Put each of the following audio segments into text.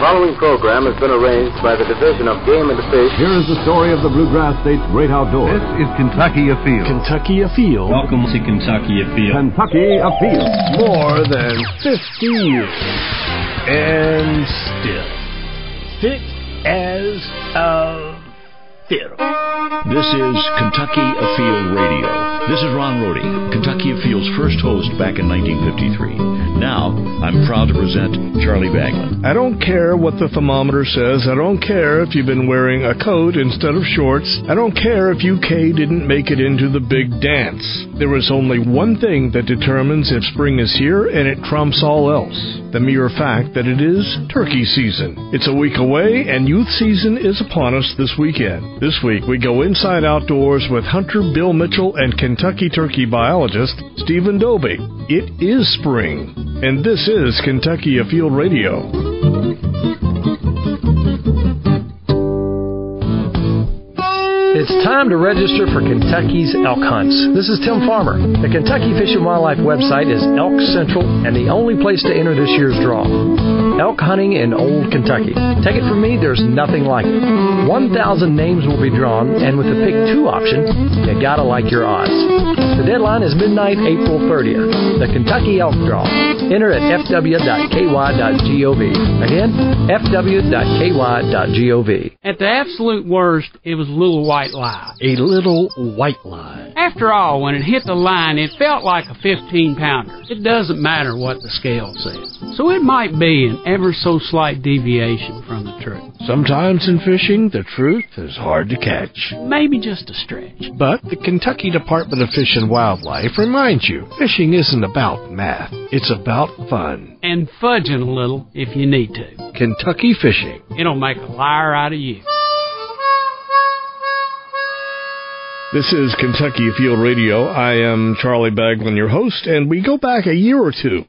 following program has been arranged by the Division of Game and Fish. Here is the story of the Bluegrass State's great outdoors. This is Kentucky Afield. Kentucky Afield. Welcome to Kentucky Afield. Kentucky Afield. More than 50 years. And still fit as a fiddle. This is Kentucky Afield Radio. This is Ron Rohde, Kentucky Afield's first host back in 1953. Now, I'm proud to present Charlie Baglin. I don't care what the thermometer says. I don't care if you've been wearing a coat instead of shorts. I don't care if UK didn't make it into the big dance. There is only one thing that determines if spring is here, and it trumps all else. The mere fact that it is turkey season. It's a week away, and youth season is upon us this weekend. This week, we go inside outdoors with hunter Bill Mitchell and Kentucky turkey biologist Steven Dobey. It is spring, and this is Kentucky Afield Radio. It's time to register for Kentucky's elk hunts. This is Tim Farmer. The Kentucky Fish and Wildlife website is Elk Central and the only place to enter this year's draw. Elk hunting in Old Kentucky. Take it from me, there's nothing like it. 1,000 names will be drawn, and with the Pick 2 option, you gotta like your odds. The deadline is midnight, April 30th. The Kentucky Elk Draw. Enter at fw.ky.gov. Again, fw.ky.gov. At the absolute worst, it was a little white lie. A little white lie. After all, when it hit the line, it felt like a 15-pounder. It doesn't matter what the scale says. So it might be an ever so slight deviation from the truth. Sometimes in fishing, the truth is hard to catch. Maybe just a stretch. But the Kentucky Department of Fish and Wildlife reminds you, fishing isn't about math. It's about fun. And fudging a little if you need to. Kentucky fishing. It'll make a liar out of you. This is Kentucky Afield Radio. I am Charlie Baglin, your host, and we go back a year or two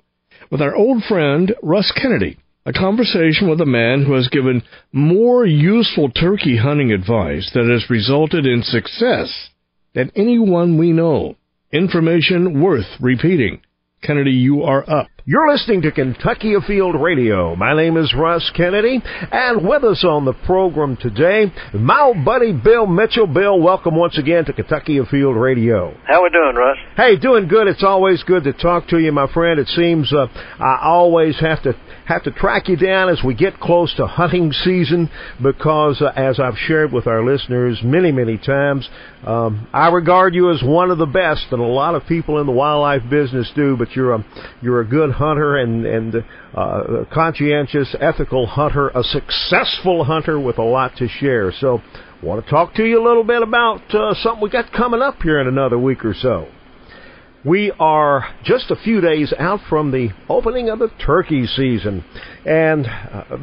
with our old friend Russ Kennedy, a conversation with a man who has given more useful turkey hunting advice that has resulted in success than anyone we know. Information worth repeating. Kennedy, you are up. You're listening to Kentucky Afield Radio. My name is Russ Kennedy, and with us on the program today, my old buddy Bill Mitchell. Bill, welcome once again to Kentucky Afield Radio. How we doing, Russ? Hey, doing good. It's always good to talk to you, my friend. It seems I always have to track you down as we get close to hunting season because, as I've shared with our listeners many, many times, I regard you as one of the best, and a lot of people in the wildlife business do, but you're a good hunter and a conscientious, ethical hunter, a successful hunter with a lot to share. So I want to talk to you a little bit about something we got coming up here in another week or so. We are just a few days out from the opening of the turkey season. And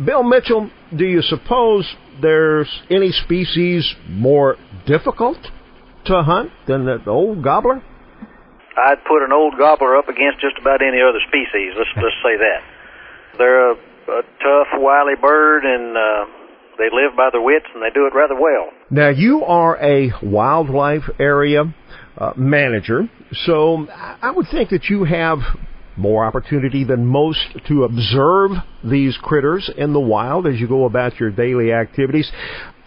Bill Mitchell, do you suppose there's any species more difficult to hunt than the old gobbler? I'd put an old gobbler up against just about any other species. Let's say that. They're a tough, wily bird, and they live by their wits, and they do it rather well. Now, you are a wildlife area manager, so I would think that you have more opportunity than most to observe these critters in the wild as you go about your daily activities.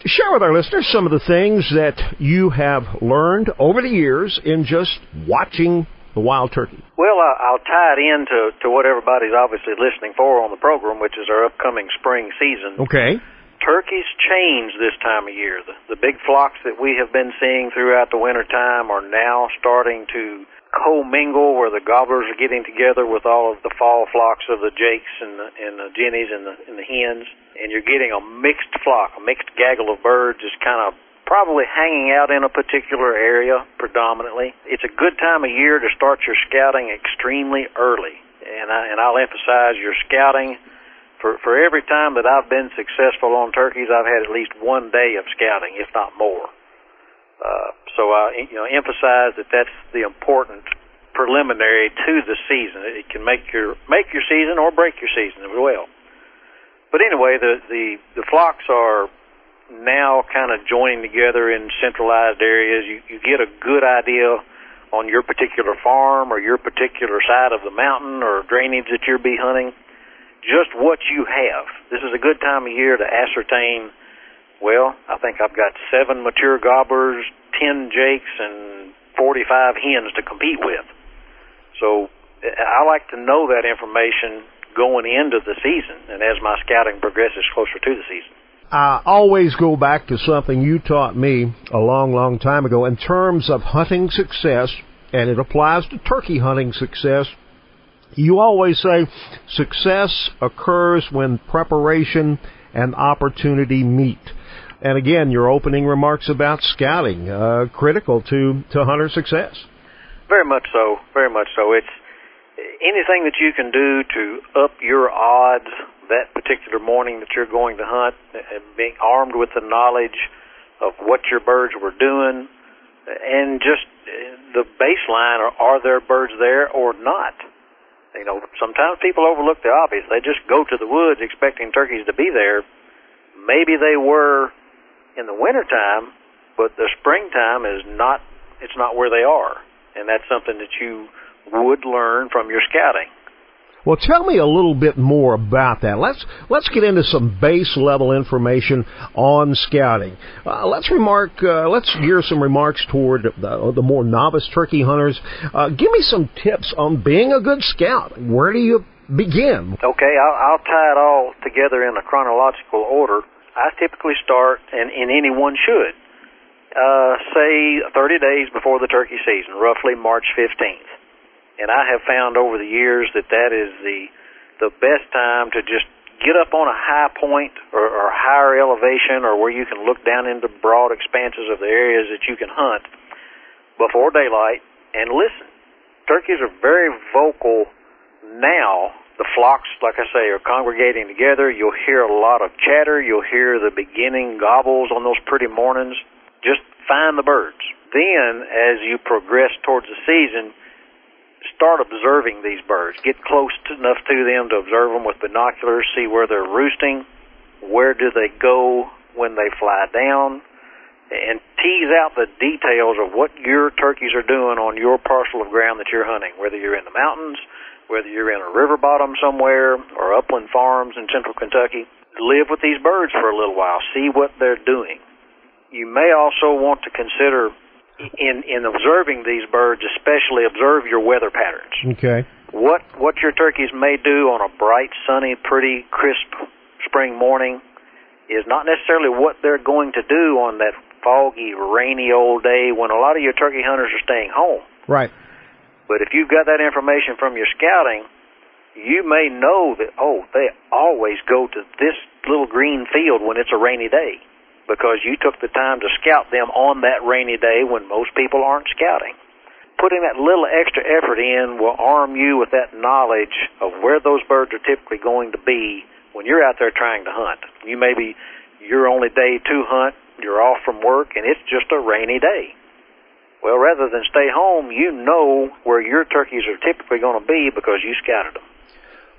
Share with our listeners some of the things that you have learned over the years in just watching the wild turkey. Well, I'll tie it into what everybody's obviously listening for on the program, which is our upcoming spring season. Okay. Turkeys change this time of year. The big flocks that we have been seeing throughout the wintertime are now starting to commingle, where the gobblers are getting together with all of the fall flocks of the jakes and the jennies and the hens, and you're getting a mixed flock, a mixed gaggle of birds just kind of probably hanging out in a particular area predominantly. It's a good time of year to start your scouting extremely early, and I'll emphasize your scouting. For every time that I've been successful on turkeys, I've had at least one day of scouting, if not more. So I emphasize that that's the important preliminary to the season. It can make your season or break your season as well. But anyway, the flocks are now kind of joining together in centralized areas. You get a good idea on your particular farm or your particular side of the mountain or drainage that you'll be hunting. just what you have. This is a good time of year to ascertain, well, I think I've got 7 mature gobblers, 10 jakes, and 45 hens to compete with. So I like to know that information going into the season and as my scouting progresses closer to the season. I always go back to something you taught me a long, long time ago in terms of hunting success, and it applies to turkey hunting success. You always say success occurs when preparation and opportunity meet. And again, your opening remarks about scouting, critical to hunter success. Very much so, very much so. It's anything that you can do to up your odds that particular morning that you're going to hunt, being armed with the knowledge of what your birds were doing, and just the baseline, are there birds there or not? You know, sometimes people overlook the obvious. They just go to the woods expecting turkeys to be there. Maybe they were in the wintertime, but the springtime is not, it's not where they are. And that's something that you would learn from your scouting. Well, tell me a little bit more about that. Let's get into some base level information on scouting. Let's gear some remarks toward the more novice turkey hunters. Give me some tips on being a good scout. Where do you begin? Okay, I'll tie it all together in a chronological order. I typically start, and anyone should, say 30 days before the turkey season, roughly March 15th. And I have found over the years that is the best time to just get up on a high point or higher elevation, or where you can look down into broad expanses of the areas that you can hunt before daylight and listen. Turkeys are very vocal now. The flocks, like I say, are congregating together. You'll hear a lot of chatter. You'll hear the beginning gobbles on those pretty mornings. Just find the birds. Then, as you progress towards the season, start observing these birds. Get close enough to them to observe them with binoculars, see where they're roosting, where do they go when they fly down, and tease out the details of what your turkeys are doing on your parcel of ground that you're hunting, whether you're in the mountains, whether you're in a river bottom somewhere, or upland farms in central Kentucky. Live with these birds for a little while. See what they're doing. You may also want to consider, in observing these birds, especially observe your weather patterns. Okay. What your turkeys may do on a bright, sunny, pretty, crisp spring morning is not necessarily what they're going to do on that foggy, rainy old day when a lot of your turkey hunters are staying home. Right. But if you've got that information from your scouting, you may know that, they always go to this little green field when it's a rainy day, because you took the time to scout them on that rainy day when most people aren't scouting. Putting that little extra effort in will arm you with that knowledge of where those birds are typically going to be when you're out there trying to hunt. You may be your only day to hunt, you're off from work, and it's just a rainy day. Well, rather than stay home, you know where your turkeys are typically going to be because you scouted them.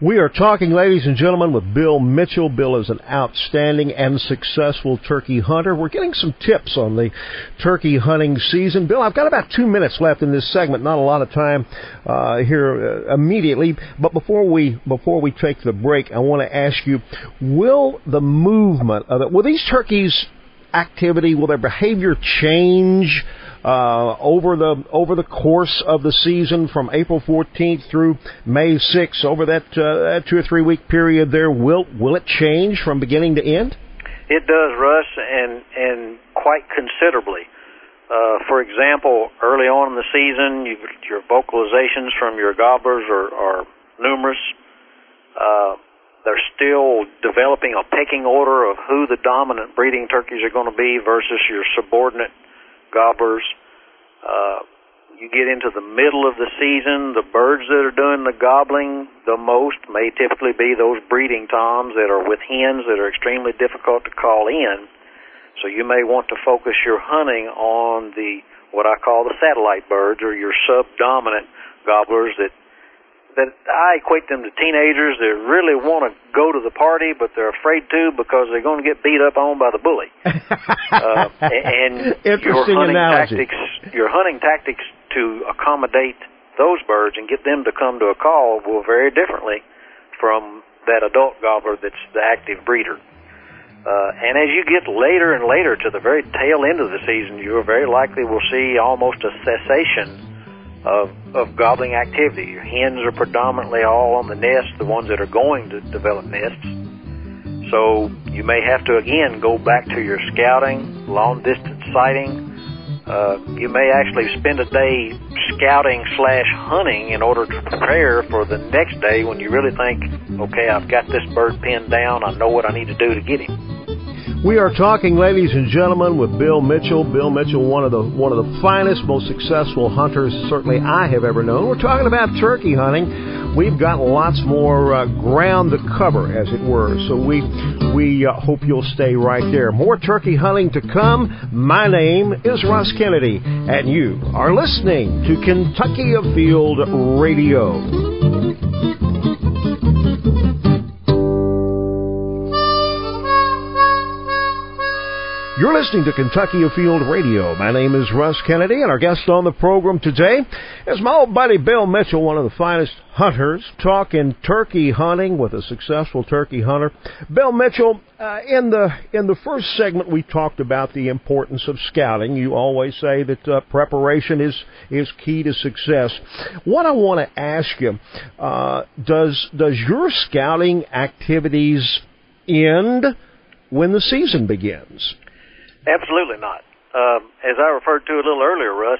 We are talking, ladies and gentlemen, with Bill Mitchell. Bill is an outstanding and successful turkey hunter. We're getting some tips on the turkey hunting season. Bill, I've got about 2 minutes left in this segment. Not a lot of time here immediately. But before we take the break, I want to ask you: will the movement will these turkeys' activity, will their behavior change over the course of the season from April 14th through May 6th, over that 2 or 3 week period there? Will it change from beginning to end? It does, Russ, and quite considerably. For example, early on in the season, your vocalizations from your gobblers are numerous. They're still developing a pecking order of who the dominant breeding turkeys are going to be versus your subordinate gobblers. You get into the middle of the season, the birds that are doing the gobbling the most may typically be those breeding toms that are with hens that are extremely difficult to call in. So you may want to focus your hunting on what I call the satellite birds, or your subdominant gobblers that I equate them to teenagers that really want to go to the party, but they're afraid to because they're going to get beat up on by the bully. And your hunting tactics to accommodate those birds and get them to come to a call will vary differently from that adult gobbler that's the active breeder. And as you get later and later to the very tail end of the season, you very likely will see almost a cessation of gobbling activity. Your hens are predominantly all on the nest, the ones that are going to develop nests. So you may have to, again, go back to your scouting, long-distance sighting. You may actually spend a day scouting/hunting in order to prepare for the next day when you really think, okay, I've got this bird pinned down, I know what I need to do to get him. We are talking, ladies and gentlemen, with Bill Mitchell. Bill Mitchell, one of the finest, most successful hunters certainly I have ever known. We're talking about turkey hunting. We've got lots more ground to cover, as it were. So we hope you'll stay right there. More turkey hunting to come. My name is Russ Kennedy, and you are listening to Kentucky Afield Radio. You're listening to Kentucky Afield Radio. My name is Russ Kennedy, and our guest on the program today is my old buddy Bill Mitchell, one of the finest hunters, talking turkey hunting with a successful turkey hunter. Bill Mitchell, in the first segment we talked about the importance of scouting. You always say that preparation is key to success. What I want to ask you, does your scouting activities end when the season begins? Absolutely not. As I referred to a little earlier, Russ,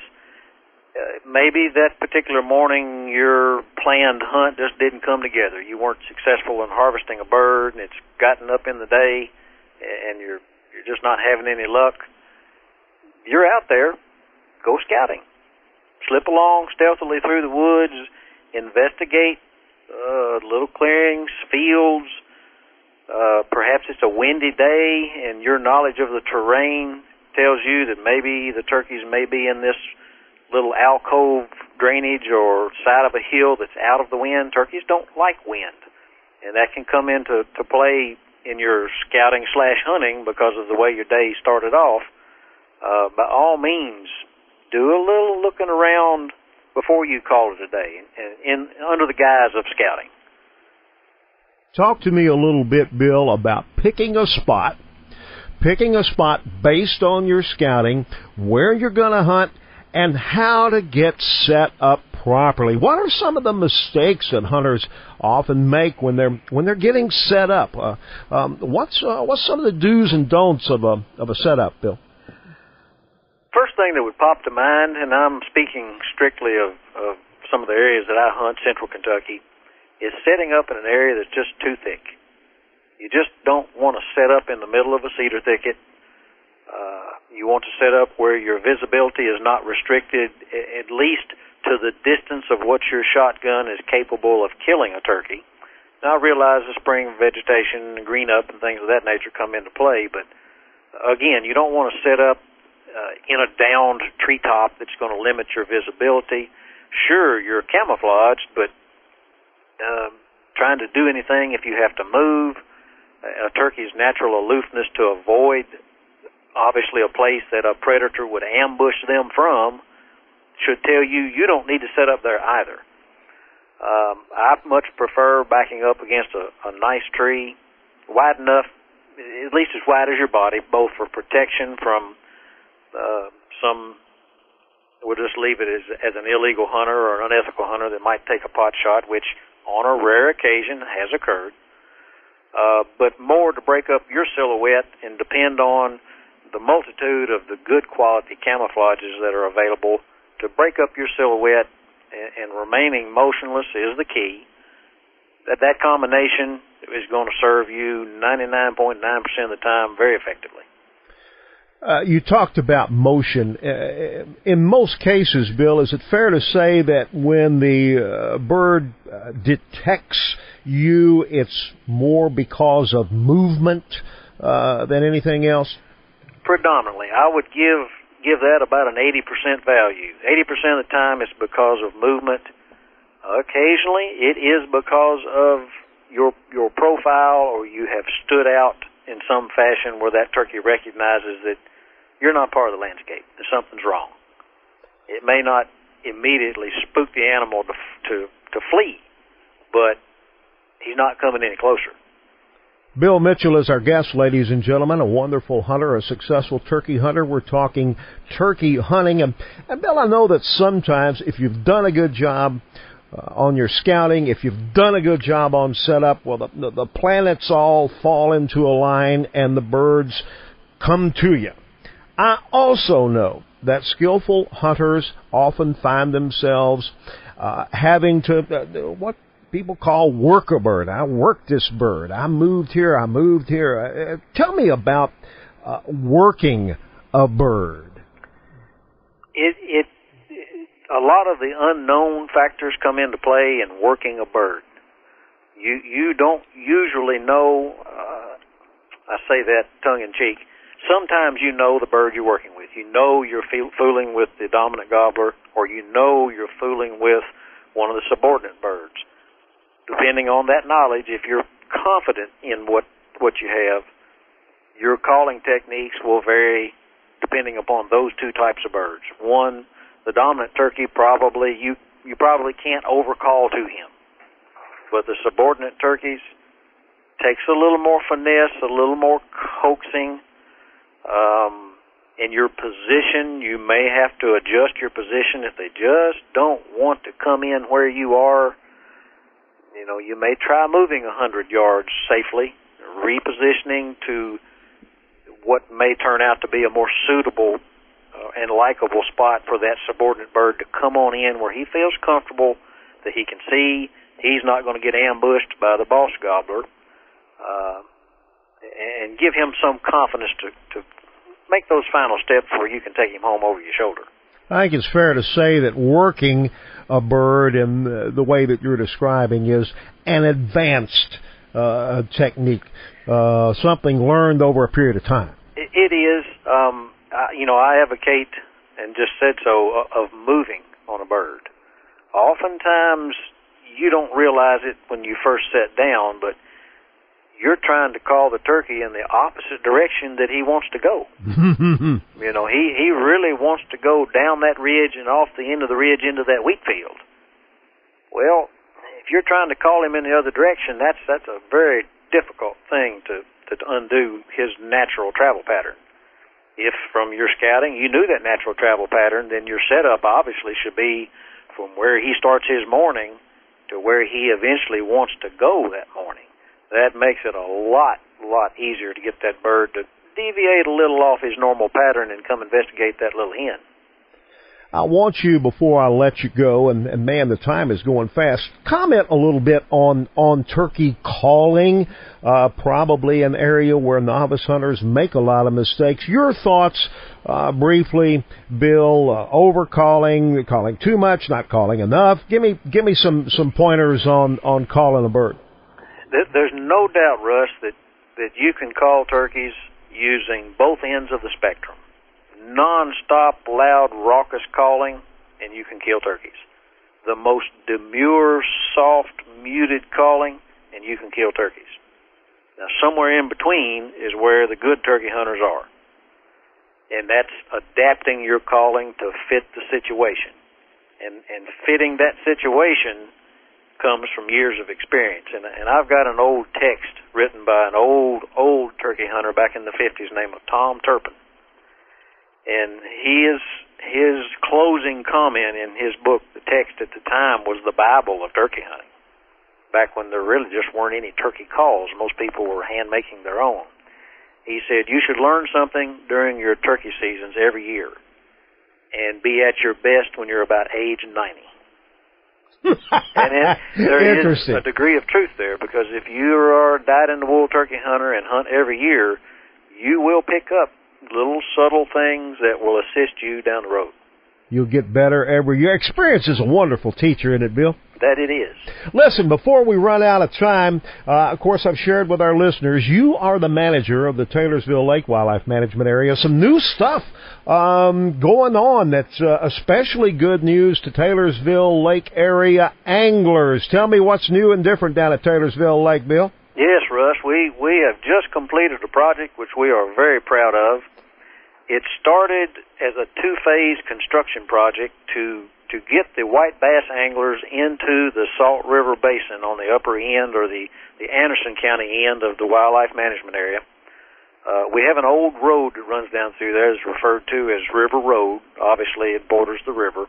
maybe that particular morning your planned hunt just didn't come together. You weren't successful in harvesting a bird, and it's gotten up in the day, and you're just not having any luck. You're out there. Go scouting. Slip along stealthily through the woods. Investigate little clearings, fields. Perhaps it's a windy day and your knowledge of the terrain tells you that maybe the turkeys may be in this little alcove drainage or side of a hill that's out of the wind. Turkeys don't like wind, and that can come into play in your scouting/hunting because of the way your day started off. By all means, do a little looking around before you call it a day, and under the guise of scouting. Talk to me a little bit, Bill, about picking a spot based on your scouting, where you're going to hunt, and how to get set up properly. What are some of the mistakes that hunters often make when they're getting set up? What's some of the do's and don'ts of a setup, Bill? First thing that would pop to mind, and I'm speaking strictly of some of the areas that I hunt, central Kentucky, is setting up in an area that's just too thick. You just don't want to set up in the middle of a cedar thicket. You want to set up where your visibility is not restricted, at least to the distance of what your shotgun is capable of killing a turkey. Now, I realize the spring vegetation and green up and things of that nature come into play, but again, you don't want to set up in a downed treetop that's going to limit your visibility. Sure, you're camouflaged, but trying to do anything if you have to move, a turkey's natural aloofness to avoid obviously a place that a predator would ambush them from should tell you you don't need to set up there either. I much prefer backing up against a nice tree, wide enough, at least as wide as your body, both for protection from we'll just leave it as an illegal hunter or an unethical hunter that might take a pot shot, which on a rare occasion has occurred, but more to break up your silhouette and depend on the multitude of the good quality camouflages that are available to break up your silhouette, and remaining motionless is the key. That combination is going to serve you 99.9% of the time very effectively. You talked about motion. In most cases, Bill, is it fair to say that when the bird detects you, it's more because of movement than anything else? Predominantly. I would give that about an 80% value. 80% of the time it's because of movement. Occasionally it is because of your profile, or you have stood out in some fashion where that turkey recognizes that you're not part of the landscape, that something's wrong. It may not immediately spook the animal to flee, but he's not coming any closer. Bill Mitchell is our guest, ladies and gentlemen, a wonderful hunter, a successful turkey hunter. We're talking turkey hunting. And Bill, I know that sometimes if you've done a good job on your scouting, if you've done a good job on setup, well, the planets all fall into a line and the birds come to you. I also know that skillful hunters often find themselves having to, what people call work a bird. I worked this bird. I moved here. Tell me about working a bird. A lot of the unknown factors come into play in working a bird. You don't usually know, I say that tongue in cheek, sometimes you know the bird you're working with. You know you're fooling with the dominant gobbler, or you know you're fooling with one of the subordinate birds. Depending on that knowledge, if you're confident in what you have, your calling techniques will vary depending upon those two types of birds. One, the dominant turkey, you probably can't overcall to him. But the subordinate turkeys takes a little more finesse, a little more coaxing. In your position, you may have to adjust your position if they just don't want to come in where you are. You know, you may try moving 100 yards safely, repositioning to what may turn out to be a more suitable and likable spot for that subordinate bird to come on in where he feels comfortable, that he can see he's not going to get ambushed by the boss gobbler, and give him some confidence to make those final steps where you can take him home over your shoulder. I think it's fair to say that working a bird in the way that you're describing is an advanced technique, something learned over a period of time. It is. I advocate, and just said so, of moving on a bird. Oftentimes, you don't realize it when you first set down, but you're trying to call the turkey in the opposite direction that he wants to go. You know, he really wants to go down that ridge and off the end of the ridge into that wheat field. Well, if you're trying to call him in the other direction, that's a very difficult thing to undo his natural travel pattern. If from your scouting you knew that natural travel pattern, then your setup obviously should be from where he starts his morning to where he eventually wants to go that morning. That makes it a lot easier to get that bird to deviate a little off his normal pattern and come investigate that little hen. I want you, before I let you go, and man, the time is going fast, comment a little bit on turkey calling, probably an area where novice hunters make a lot of mistakes. Your thoughts, briefly, Bill, overcalling, calling too much, not calling enough. Give me some pointers on calling a bird. There's no doubt, Russ, that you can call turkeys using both ends of the spectrum. Non-stop, loud, raucous calling, and you can kill turkeys. The most demure, soft, muted calling, and you can kill turkeys. Now, somewhere in between is where the good turkey hunters are. And that's adapting your calling to fit the situation. And fitting that situation comes from years of experience. And I've got an old text written by an old turkey hunter back in the 50s named Tom Turpin. And his closing comment in his book, the text at the time, was the Bible of turkey hunting. Back when there really just weren't any turkey calls. Most people were hand-making their own. He said, you should learn something during your turkey seasons every year and be at your best when you're about age 90. And there is a degree of truth there, because if you are a dyed-in-the-wool turkey hunter and hunt every year, you will pick up little subtle things that will assist you down the road. You'll get better every year. Experience is a wonderful teacher, isn't it, Bill? That it is. Listen, before we run out of time, of course, I've shared with our listeners, you are the manager of the Taylorsville Lake Wildlife Management Area. Some new stuff going on that's especially good news to Taylorsville Lake area anglers. Tell me what's new and different down at Taylorsville Lake, Bill. Yes, Russ. We have just completed a project which we are very proud of. It started as a two-phase construction project to to get the white bass anglers into the Salt River Basin on the upper end, or the Anderson County end of the wildlife management area. We have an old road that runs down through there. It's referred to as River Road. Obviously, it borders the river.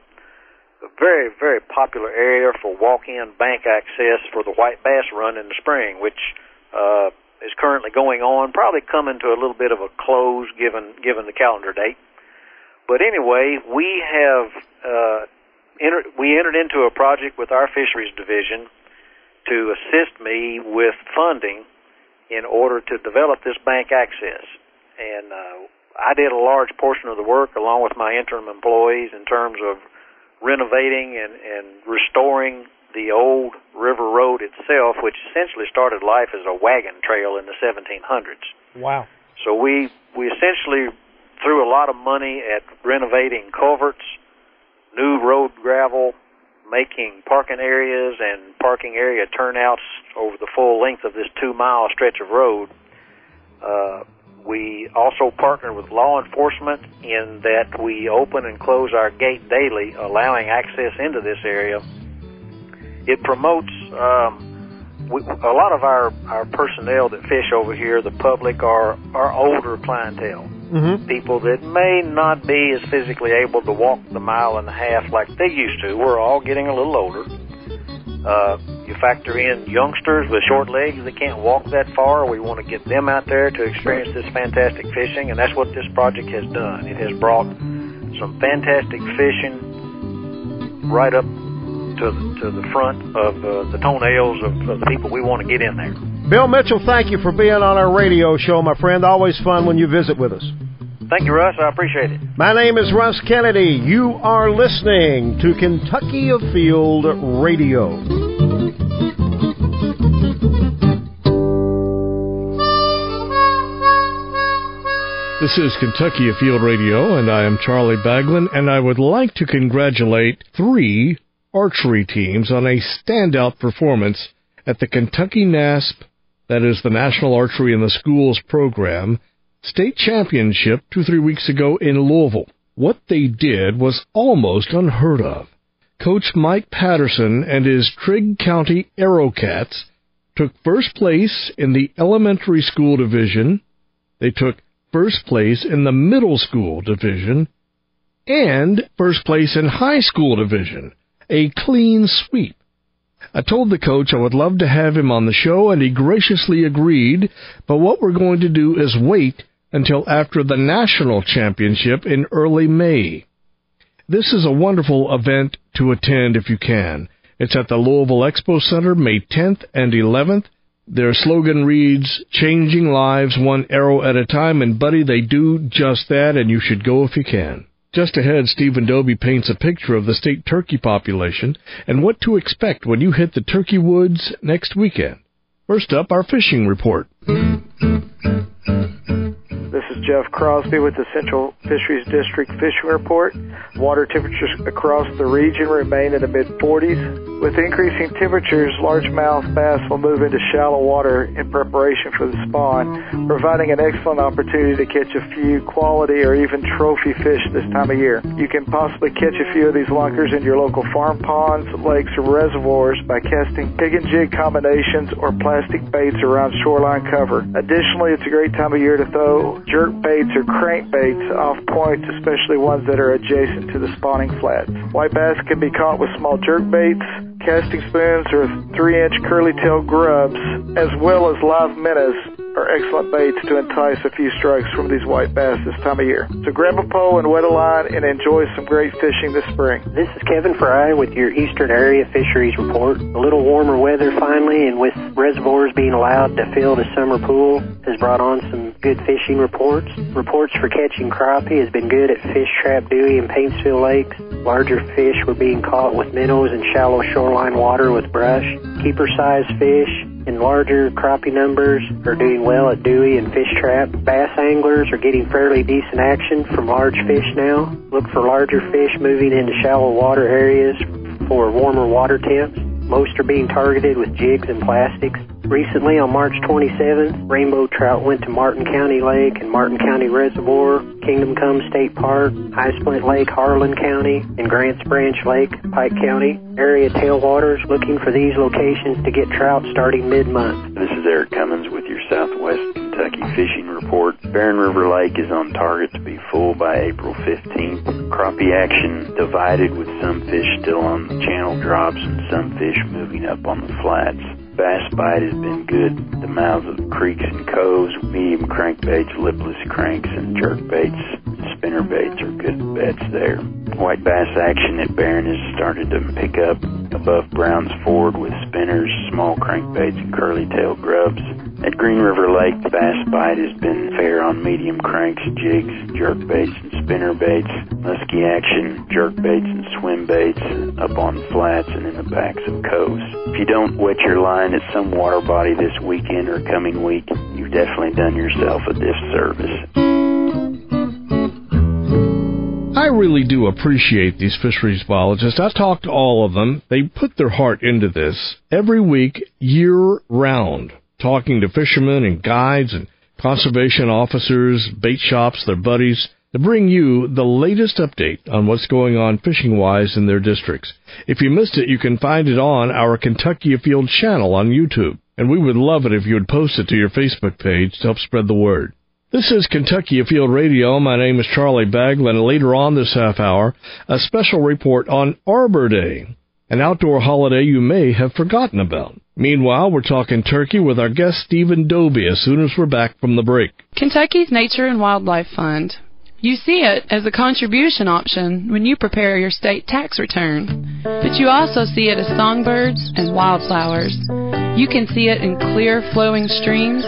A very, very popular area for walk-in bank access for the white bass run in the spring, which is currently going on, probably coming to a little bit of a close given the calendar date. But anyway, we entered into a project with our fisheries division to assist me with funding in order to develop this bank access. And I did a large portion of the work along with my interim employees in terms of renovating and restoring the old river road itself, which essentially started life as a wagon trail in the 1700s. Wow. So we essentially threw a lot of money at renovating culverts, new road gravel, making parking areas and parking area turnouts over the full length of this 2-mile stretch of road. We also partner with law enforcement in that we open and close our gate daily, allowing access into this area. It promotes a lot of our personnel that fish over here, the public, are older clientele. Mm-hmm. People that may not be as physically able to walk the 1.5 miles like they used to. We're all getting a little older. You factor in youngsters with short legs that can't walk that far. We want to get them out there to experience this fantastic fishing, and that's what this project has done. It has brought some fantastic fishing right up to the front of the toenails of the people we want to get in there. Bill Mitchell, thank you for being on our radio show, my friend. Always fun when you visit with us. Thank you, Russ. I appreciate it. My name is Russ Kennedy. You are listening to Kentucky Afield Radio. This is Kentucky Afield Radio, and I am Charlie Baglin, and I would like to congratulate 3 archery teams on a standout performance at the Kentucky NASP, that is the National Archery in the Schools program, state championship 2-3 weeks ago in Louisville. What they did was almost unheard of. Coach Mike Patterson and his Trigg County Arrowcats took first place in the elementary school division. They took first place in the middle school division and first place in high school division. A clean sweep. I told the coach I would love to have him on the show, and he graciously agreed, but what we're going to do is wait until after the national championship in early May. This is a wonderful event to attend if you can. It's at the Louisville Expo Center, May 10th and 11th. Their slogan reads, "Changing lives one arrow at a time," and buddy, they do just that, and you should go if you can. Just ahead, Steven Dobey paints a picture of the state turkey population and what to expect when you hit the turkey woods next weekend. First up, our fishing report. This is Jeff Crosby with the Central Fisheries District Fishing Report. Water temperatures across the region remain in the mid-40s. With increasing temperatures, largemouth bass will move into shallow water in preparation for the spawn, providing an excellent opportunity to catch a few quality or even trophy fish this time of year. You can possibly catch a few of these lunkers in your local farm ponds, lakes, or reservoirs by casting pig and jig combinations or plastic baits around shoreline cover. Additionally, it's a great time of year to throw jerk baits or crank baits off point, especially ones that are adjacent to the spawning flats. White bass can be caught with small jerk baits, casting spoons, or 3-inch curly-tailed grubs, as well as live minnows are excellent baits to entice a few strikes from these white bass this time of year. So grab a pole and wet a line and enjoy some great fishing this spring. This is Kevin Fry with your Eastern Area Fisheries Report. A little warmer weather finally, and with reservoirs being allowed to fill the summer pool, has brought on some good fishing reports. Reports for catching crappie has been good at Fish Trap Dewey and Paintsville Lakes. Larger fish were being caught with minnows in shallow shoreline water with brush. Keeper-sized fish and larger crappie numbers are doing well at Dewey and Fish Trap. Bass anglers are getting fairly decent action from large fish now. Look for larger fish moving into shallow water areas for warmer water temps. Most are being targeted with jigs and plastics. Recently, on March 27th, rainbow trout went to Martin County Lake and Martin County Reservoir, Kingdom Come State Park, High Splint Lake, Harlan County, and Grants Branch Lake, Pike County. Area tailwaters looking for these locations to get trout starting mid-month. This is Eric Cummins with your Southwest Kentucky Fishing Report. Barren River Lake is on target to be full by April 15th. Crappie action divided with some fish still on the channel drops and some fish moving up on the flats. Bass bite has been good. The mouths of creeks and coves, medium crankbaits, lipless cranks, and jerkbaits and spinnerbaits are good bets there. White bass action at Barren has started to pick up above Browns Ford with spinners, small crankbaits, and curly-tailed grubs. At Green River Lake, the bass bite has been fair on medium cranks, jigs, jerkbaits, and spinnerbaits. Musky action, jerkbaits, and swim baits up on flats and in the backs of coves. If you don't wet your line at some water body this weekend or coming week, you've definitely done yourself a disservice. I really do appreciate these fisheries biologists. I talk to all of them. They put their heart into this every week, year-round, talking to fishermen and guides and conservation officers, bait shops, their buddies, to bring you the latest update on what's going on fishing-wise in their districts. If you missed it, you can find it on our Kentucky Afield channel on YouTube, and we would love it if you would post it to your Facebook page to help spread the word. This is Kentucky Afield Radio. My name is Charlie Baglin, and later on this half hour, a special report on Arbor Day, an outdoor holiday you may have forgotten about. Meanwhile, we're talking turkey with our guest Steven Dobey as soon as we're back from the break. Kentucky's Nature and Wildlife Fund. You see it as a contribution option when you prepare your state tax return, but you also see it as songbirds and wildflowers. You can see it in clear, flowing streams.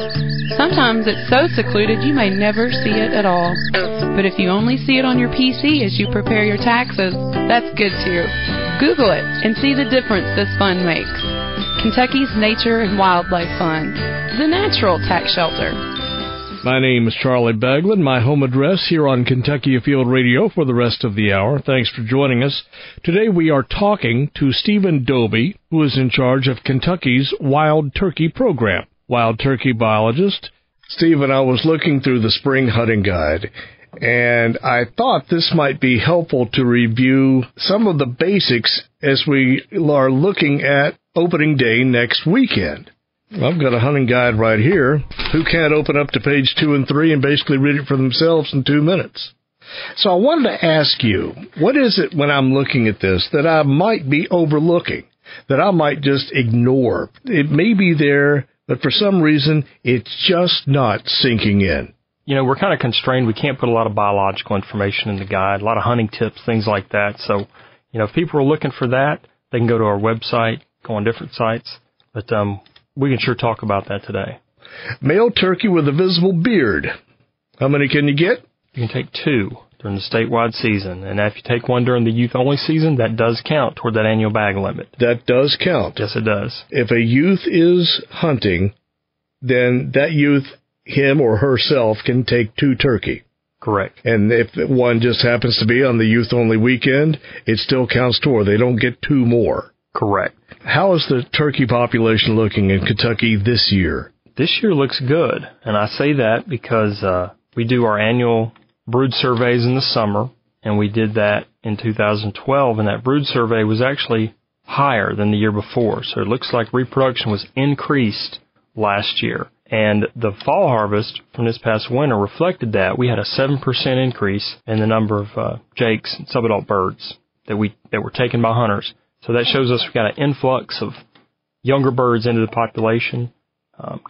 Sometimes it's so secluded you may never see it at all. But if you only see it on your PC as you prepare your taxes, that's good too. Google it and see the difference this fund makes. Kentucky's Nature and Wildlife Fund, the natural tax shelter. My name is Charlie Baglin. My home address here on Kentucky Afield Radio for the rest of the hour. Thanks for joining us. Today we are talking to Steven Dobey, who is in charge of Kentucky's Wild Turkey Program. Wild turkey biologist. Steven, I was looking through the spring hunting guide, and I thought this might be helpful to review some of the basics as we are looking at opening day next weekend. I've got a hunting guide right here. Who can't open up to page 2 and 3 and basically read it for themselves in 2 minutes? So I wanted to ask you, what is it when I'm looking at this that I might be overlooking, that I might just ignore? It may be there, but for some reason, it's just not sinking in. You know, we're kind of constrained. We can't put a lot of biological information in the guide, a lot of hunting tips, things like that. So, you know, if people are looking for that, they can go to our website, go on different sites. But we can sure talk about that today. Male turkey with a visible beard. How many can you get? You can take 2 during the statewide season. And if you take 1 during the youth-only season, that does count toward that annual bag limit. That does count. Yes, it does. If a youth is hunting, then that youth, him or herself, can take 2 turkey. Correct. And if one just happens to be on the youth-only weekend, it still counts toward. They don't get 2 more. Correct. How is the turkey population looking in Kentucky this year? This year looks good, and I say that because we do our annual brood surveys in the summer, and we did that in 2012, and that brood survey was actually higher than the year before. So it looks like reproduction was increased last year. And the fall harvest from this past winter reflected that. We had a 7% increase in the number of jakes and subadult birds that were taken by hunters. So that shows us we've got an influx of younger birds into the population.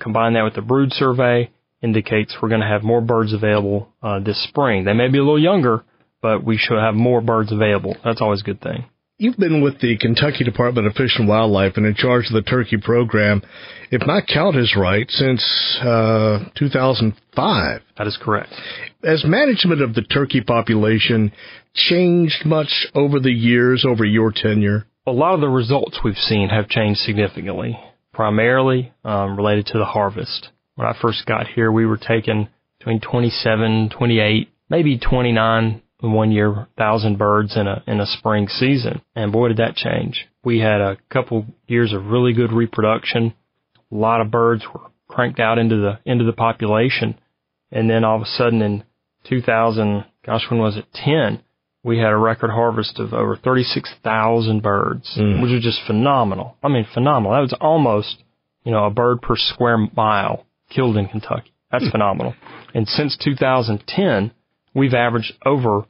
Combine that with the brood survey, indicates we're going to have more birds available this spring. They may be a little younger, but we should have more birds available. That's always a good thing. You've been with the Kentucky Department of Fish and Wildlife and in charge of the turkey program, if my count is right, since 2005. That is correct. Has management of the turkey population changed much over the years, over your tenure? A lot of the results we've seen have changed significantly, primarily related to the harvest. When I first got here, we were taking between 27, 28, maybe 29 in 1 year, 1,000 birds in a spring season. And boy, did that change. We had a couple years of really good reproduction. A lot of birds were cranked out into the population. And then all of a sudden in 2000, when was it, 10, we had a record harvest of over 36,000 birds, which was just phenomenal. I mean, phenomenal. That was almost, a bird per square mile killed in Kentucky. That's phenomenal. And since 2010, we've averaged over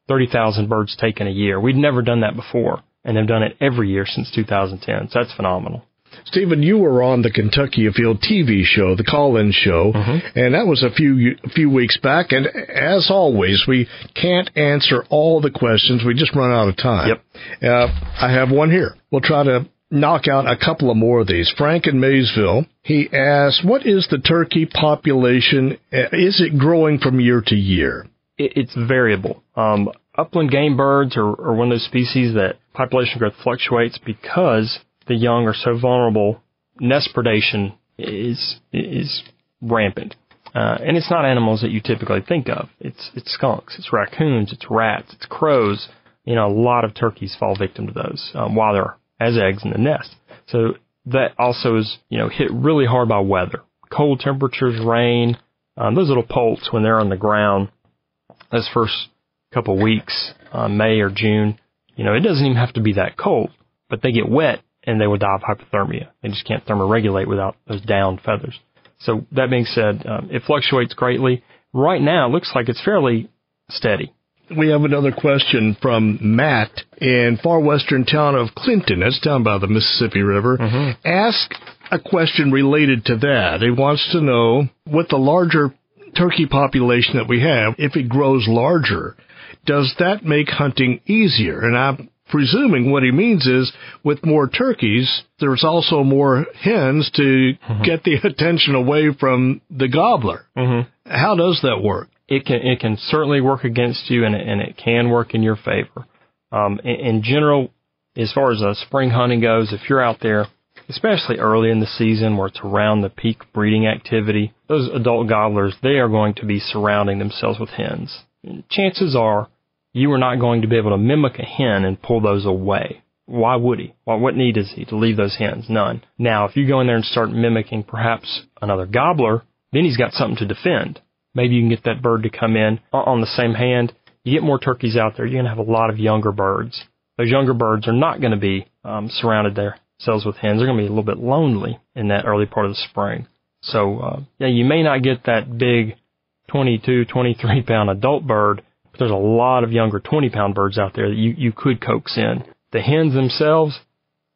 30,000 birds taken a year. We'd never done that before, and they've done it every year since 2010. So that's phenomenal. Stephen, you were on the Kentucky Afield TV show, the call-in show, and that was a few weeks back. And as always, we can't answer all the questions. We just run out of time. Yep. I have one here. We'll try to knock out a couple of more of these. Frank in Maysville, he asks, what is the turkey population? Is it growing from year to year? It's variable. Upland game birds are one of those species that population growth fluctuates because the young are so vulnerable. Nest predation is rampant. And it's not animals that you typically think of. It's skunks, it's raccoons, it's rats, it's crows. A lot of turkeys fall victim to those while they're as eggs in the nest. So that also is, hit really hard by weather. Cold temperatures, rain, those little poults when they're on the ground, those first couple weeks, May or June, it doesn't even have to be that cold, but they get wet and they will die of hypothermia. They just can't thermoregulate without those down feathers. So that being said, it fluctuates greatly. Right now, it looks like it's fairly steady. We have another question from Matt in far western town of Clinton. That's down by the Mississippi River. Ask a question related to that. He wants to know, with the larger turkey population that we have, if it grows larger, does that make hunting easier? And I'm presuming what he means is, with more turkeys, there's also more hens to get the attention away from the gobbler. How does that work? It can certainly work against you, and it can work in your favor. In general, as far as spring hunting goes, if you're out there, especially early in the season where it's around the peak breeding activity, those adult gobblers, they are going to be surrounding themselves with hens. And chances are you are not going to be able to mimic a hen and pull those away. Why would he? What need is he to leave those hens? None. Now, if you go in there and start mimicking perhaps another gobbler, then he's got something to defend. Maybe you can get that bird to come in. On the same hand, you get more turkeys out there, you're going to have a lot of younger birds. Those younger birds are not going to be surrounded themselves with hens. They're going to be a little bit lonely in that early part of the spring. So, you may not get that big 22, 23-pound adult bird, but there's a lot of younger 20-pound birds out there that you could coax in. The hens themselves,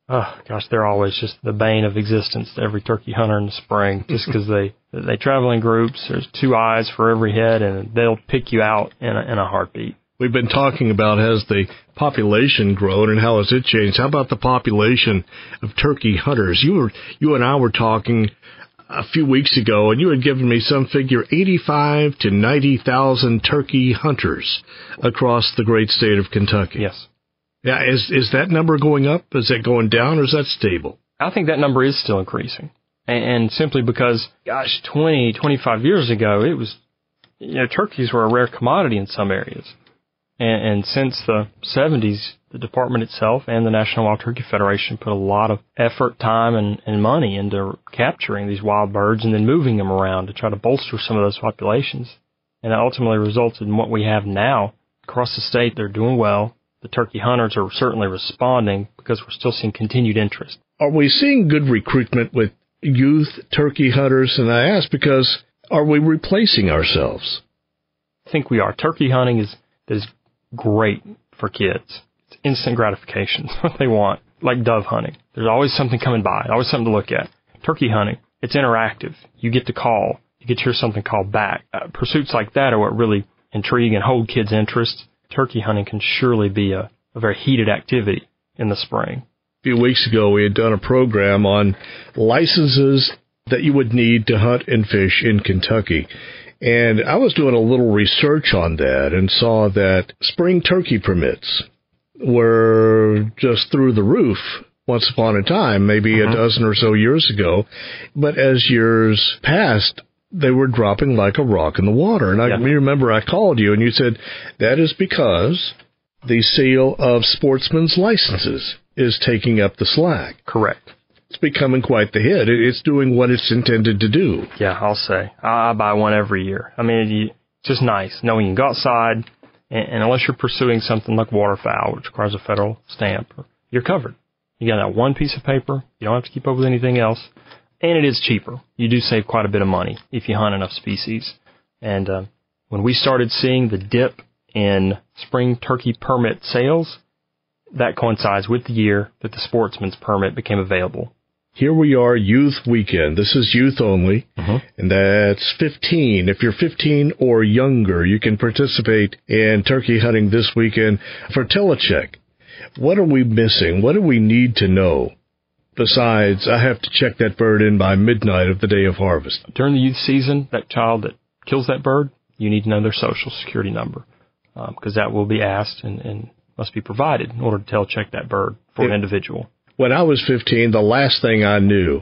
they're always just the bane of existence to every turkey hunter in the spring, just because they travel in groups. There's 2 eyes for every head, and they'll pick you out in a heartbeat. We've been talking about, has the population grown and how has it changed? How about the population of turkey hunters? You and I were talking a few weeks ago, and you had given me some figure, 85 to 90,000 turkey hunters across the great state of Kentucky. Yes. Yeah, is that number going up? Is that going down, or is that stable? I think that number is still increasing. And simply because, 20, 25 years ago, it was, turkeys were a rare commodity in some areas. And since the 70s, the department itself and the National Wild Turkey Federation put a lot of effort, time, and money into capturing these wild birds and then moving them around to try to bolster some of those populations. And that ultimately resulted in what we have now. Across the state, they're doing well. The turkey hunters are certainly responding because we're still seeing continued interest. Are we seeing good recruitment with youth turkey hunters? And I ask because, are we replacing ourselves? I think we are. Turkey hunting is great for kids. It's instant gratification. It's what they want. Like dove hunting. There's always something coming by, always something to look at. Turkey hunting, it's interactive. You get to call. You get to hear something called back. Pursuits like that are what really intrigue and hold kids' interest. Turkey hunting can surely be a very heated activity in the spring. A few weeks ago, we had done a program on licenses that you would need to hunt and fish in Kentucky. And I was doing a little research on that and saw that spring turkey permits were just through the roof once upon a time, maybe a dozen or so years ago. But as years passed, they were dropping like a rock in the water. And I remember I called you and you said that is because the sale of sportsmen's licenses is taking up the slack. Correct. it's becoming quite the hit. It's doing what it's intended to do. Yeah, I'll say. I buy one every year. I mean, it's just nice knowing you can go outside, and unless you're pursuing something like waterfowl, which requires a federal stamp, you're covered. You got that one piece of paper. You don't have to keep up with anything else. And it is cheaper. You do save quite a bit of money if you hunt enough species. And when we started seeing the dip in spring turkey permit sales, that coincides with the year that the sportsman's permit became available. Here we are, youth weekend. This is youth only, and that's 15. If you're 15 or younger, you can participate in turkey hunting this weekend for telecheck. What are we missing? What do we need to know? Besides, I have to check that bird in by midnight of the day of harvest. During the youth season, that child that kills that bird, you need to know their social security number, because that will be asked and must be provided in order to telecheck that bird for an individual. When I was 15, the last thing I knew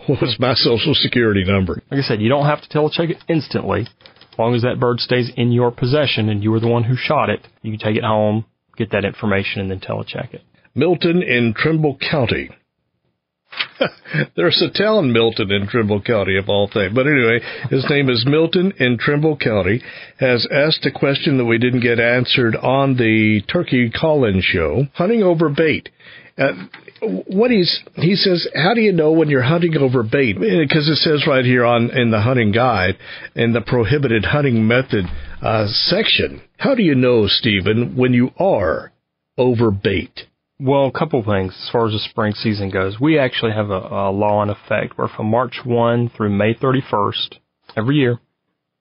was my social security number. Like I said, you don't have to telecheck it instantly. As long as that bird stays in your possession and you were the one who shot it, you can take it home, get that information, and then telecheck it. Milton in Trimble County. There's a town, Milton, in Trimble County, of all things. But anyway, his name is Milton in Trimble County, has asked a question that we didn't get answered on the turkey call-in show, hunting over bait. He says, how do you know when you're hunting over bait? Because it says right here in the hunting guide, in the prohibited hunting method section, how do you know, Stephen, when you are over bait? Well, a couple things as far as the spring season goes. We actually have a law in effect where from March 1 through May 31st every year,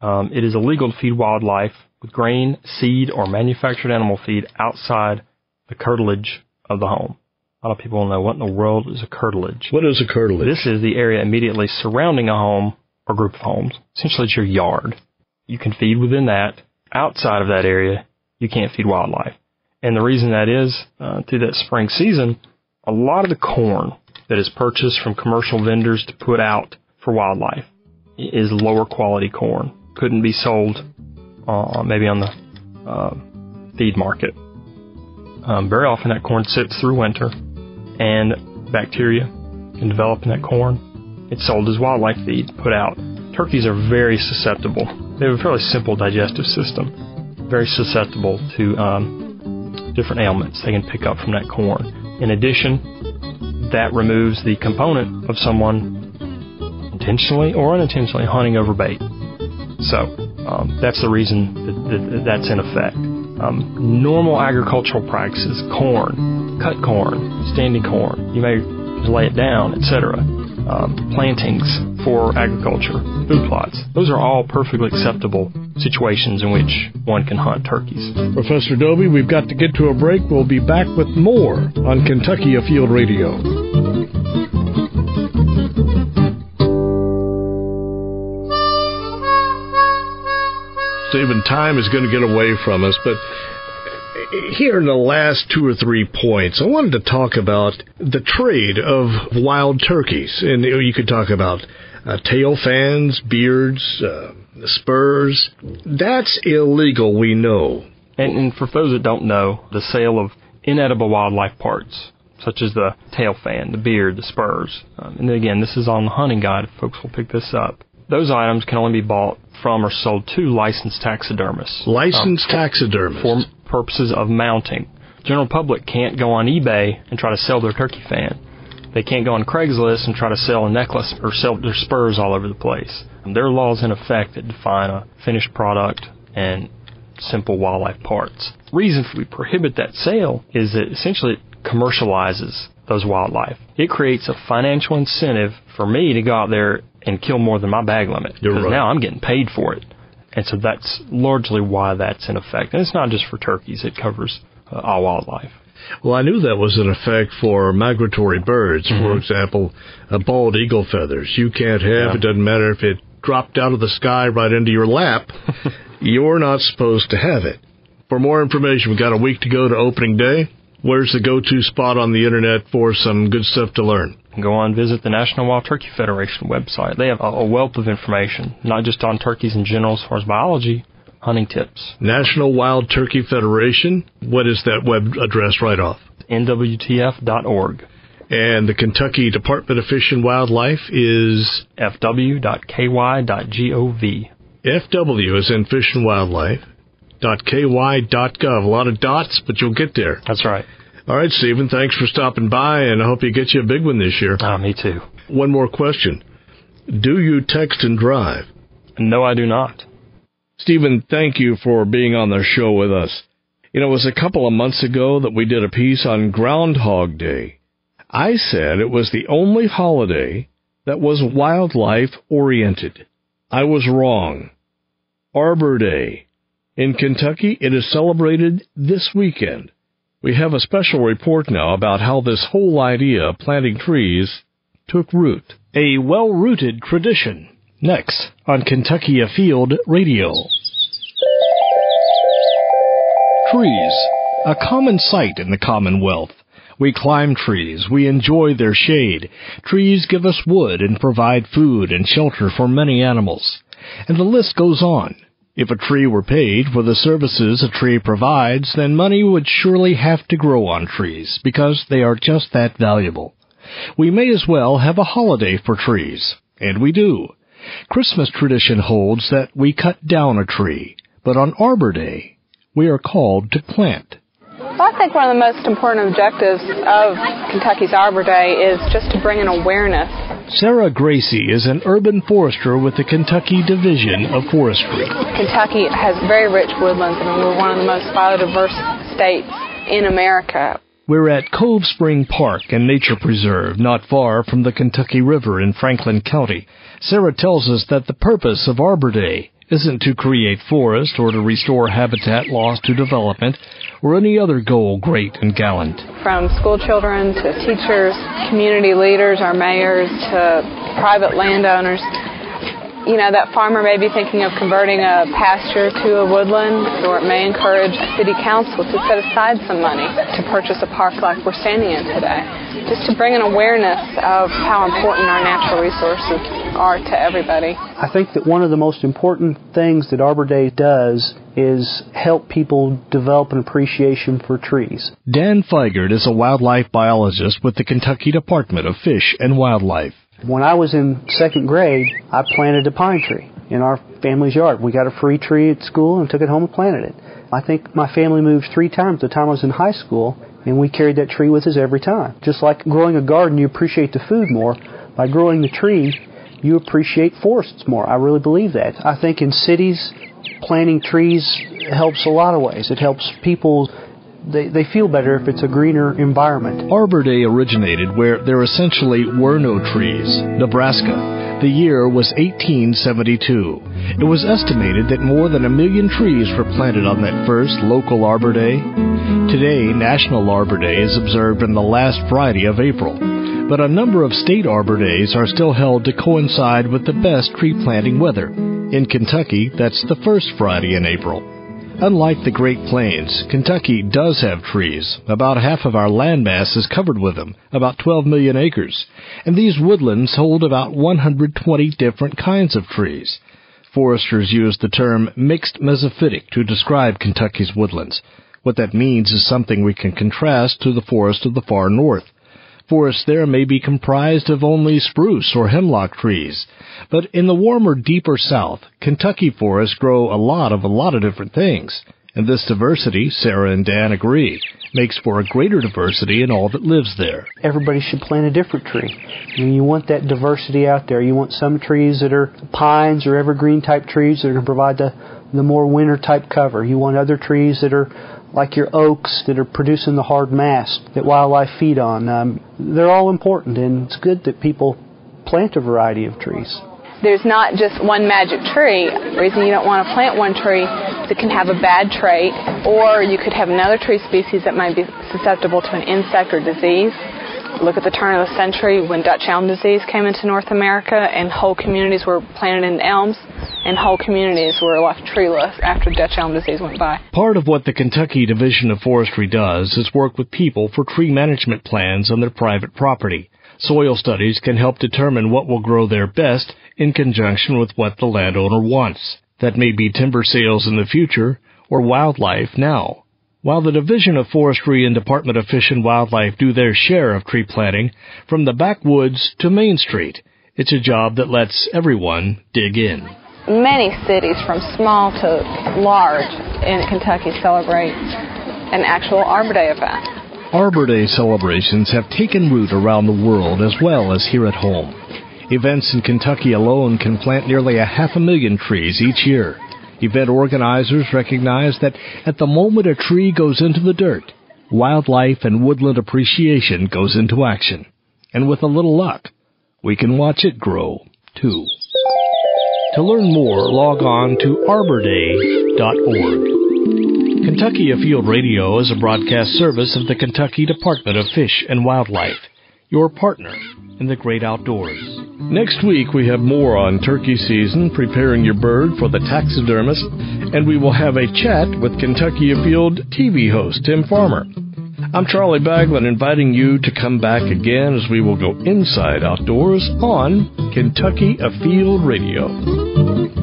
it is illegal to feed wildlife with grain, seed, or manufactured animal feed outside the curtilage of the home. A lot of people know what in the world is a curtilage. What is a curtilage? This is the area immediately surrounding a home or group of homes. Essentially, it's your yard. You can feed within that. Outside of that area, you can't feed wildlife. And the reason that is, through that spring season, a lot of the corn that is purchased from commercial vendors to put out for wildlife is lower quality corn. Couldn't be sold maybe on the feed market. Very often that corn sits through winter, and bacteria can develop in that corn. It's sold as wildlife feed, put out. Turkeys are very susceptible. They have a fairly simple digestive system, very susceptible to different ailments they can pick up from that corn. In addition, that removes the component of someone intentionally or unintentionally hunting over bait. So that's the reason that's in effect. Normal agricultural practices, corn, cut corn, standing corn, you may lay it down, etc. Plantings for agriculture, food plots. Those are all perfectly acceptable situations in which one can hunt turkeys. Professor Dobey, we've got to get to a break. We'll be back with more on Kentucky Afield Radio. Stephen, time is going to get away from us, but here in the last 2 or 3 points, I wanted to talk about the trade of wild turkeys. And you could talk about tail fans, beards, spurs. That's illegal, we know. And for those that don't know, the sale of inedible wildlife parts, such as the tail fan, the beard, the spurs. And again, this is on the hunting guide. Folks will pick this up. Those items can only be bought from or sold to licensed taxidermists. Licensed taxidermists. For purposes of mounting. General public can't go on eBay and try to sell their turkey fan. They can't go on Craigslist and try to sell a necklace or sell their spurs all over the place. And there are laws in effect that define a finished product and simple wildlife parts. The reason we prohibit that sale is that essentially it commercializes those wildlife. It creates a financial incentive for me to go out there and kill more than my bag limit. Because now I'm getting paid for it. And so that's largely why that's in effect. And it's not just for turkeys. It covers all wildlife. Well, I knew that was in effect for migratory birds. For example, bald eagle feathers. You can't have, it doesn't matter if it dropped out of the sky right into your lap. You're not supposed to have it. For more information, we've got a week to go to opening day. Where's the go-to spot on the Internet for some good stuff to learn? Go on, visit the National Wild Turkey Federation website. They have a wealth of information, not just on turkeys in general as far as biology, hunting tips. National Wild Turkey Federation. What is that web address right off? NWTF.org. And the Kentucky Department of Fish and Wildlife is fw.ky.gov. FW is in Fish and Wildlife. .ky.gov. A lot of dots, but you'll get there. That's right. All right, Stephen, thanks for stopping by, and I hope you get you a big one this year. Me too. One more question. Do you text and drive? No, I do not. Stephen, thank you for being on the show with us. It was a couple of months ago that we did a piece on Groundhog Day. I said it was the only holiday that was wildlife-oriented. I was wrong. Arbor Day. In Kentucky, it is celebrated this weekend. We have a special report now about how this whole idea of planting trees took root. A well-rooted tradition. Next on Kentucky Afield Radio. Trees, a common sight in the Commonwealth. We climb trees, we enjoy their shade. Trees give us wood and provide food and shelter for many animals. And the list goes on. If a tree were paid for the services a tree provides, then money would surely have to grow on trees, because they are just that valuable. We may as well have a holiday for trees, and we do. Christmas tradition holds that we cut down a tree, but on Arbor Day, we are called to plant. Well, I think one of the most important objectives of Kentucky's Arbor Day is just to bring an awareness. Sarah Gracie is an urban forester with the Kentucky Division of Forestry. Kentucky has very rich woodlands, and we're one of the most biodiverse states in America. We're at Cove Spring Park and Nature Preserve, not far from the Kentucky River in Franklin County. Sarah tells us that the purpose of Arbor Day isn't to create forest or to restore habitat lost to development or any other goal great and gallant. From school children to teachers, community leaders, our mayors, to private landowners. You know, that farmer may be thinking of converting a pasture to a woodland, or it may encourage a city council to set aside some money to purchase a park like we're standing in today, just to bring an awareness of how important our natural resources are to everybody. I think that one of the most important things that Arbor Day does is help people develop an appreciation for trees. Dan Feigert is a wildlife biologist with the Kentucky Department of Fish and Wildlife. When I was in second grade, I planted a pine tree in our family's yard. We got a free tree at school and took it home and planted it. I think my family moved 3 times the time I was in high school, and we carried that tree with us every time. Just like growing a garden, you appreciate the food more. By growing the tree, you appreciate forests more. I really believe that. I think in cities, planting trees helps a lot of ways. It helps people. They feel better if it's a greener environment. Arbor Day originated where there essentially were no trees, Nebraska. The year was 1872. It was estimated that more than 1 million trees were planted on that first local Arbor Day. Today, National Arbor Day is observed on the last Friday of April, but a number of state Arbor Days are still held to coincide with the best tree planting weather. In Kentucky, that's the first Friday in April. Unlike the Great Plains, Kentucky does have trees. About half of our landmass is covered with them, about 12 million acres. And these woodlands hold about 120 different kinds of trees. Foresters use the term mixed mesophytic to describe Kentucky's woodlands. What that means is something we can contrast to the forest of the far north. Forests there may be comprised of only spruce or hemlock trees. But in the warmer, deeper south, Kentucky forests grow a lot of different things. And this diversity, Sarah and Dan agree, makes for a greater diversity in all that lives there. Everybody should plant a different tree. I mean, you want that diversity out there. You want some trees that are pines or evergreen type trees that are going to provide the more winter type cover. You want other trees that are like your oaks that are producing the hard mass that wildlife feed on. They're all important, and it's good that people plant a variety of trees. There's not just one magic tree. The reason you don't want to plant one tree is it can have a bad trait, or you could have another tree species that might be susceptible to an insect or disease. Look at the turn of the century when Dutch elm disease came into North America, and whole communities were planted in elms, and whole communities were left treeless after Dutch elm disease went by. Part of what the Kentucky Division of Forestry does is work with people for tree management plans on their private property. Soil studies can help determine what will grow there best in conjunction with what the landowner wants. That may be timber sales in the future or wildlife now. While the Division of Forestry and Department of Fish and Wildlife do their share of tree planting, from the backwoods to Main Street, it's a job that lets everyone dig in. Many cities, from small to large, in Kentucky celebrate an actual Arbor Day event. Arbor Day celebrations have taken root around the world as well as here at home. Events in Kentucky alone can plant nearly 500,000 trees each year. Event organizers recognize that at the moment a tree goes into the dirt, wildlife and woodland appreciation goes into action. And with a little luck, we can watch it grow, too. To learn more, log on to arborday.org. Kentucky Afield Radio is a broadcast service of the Kentucky Department of Fish and Wildlife, your partner in the great outdoors. Next week, we have more on turkey season, preparing your bird for the taxidermist, and we will have a chat with Kentucky Afield TV host Tim Farmer. I'm Charlie Baglin, inviting you to come back again as we will go inside outdoors on Kentucky Afield Radio.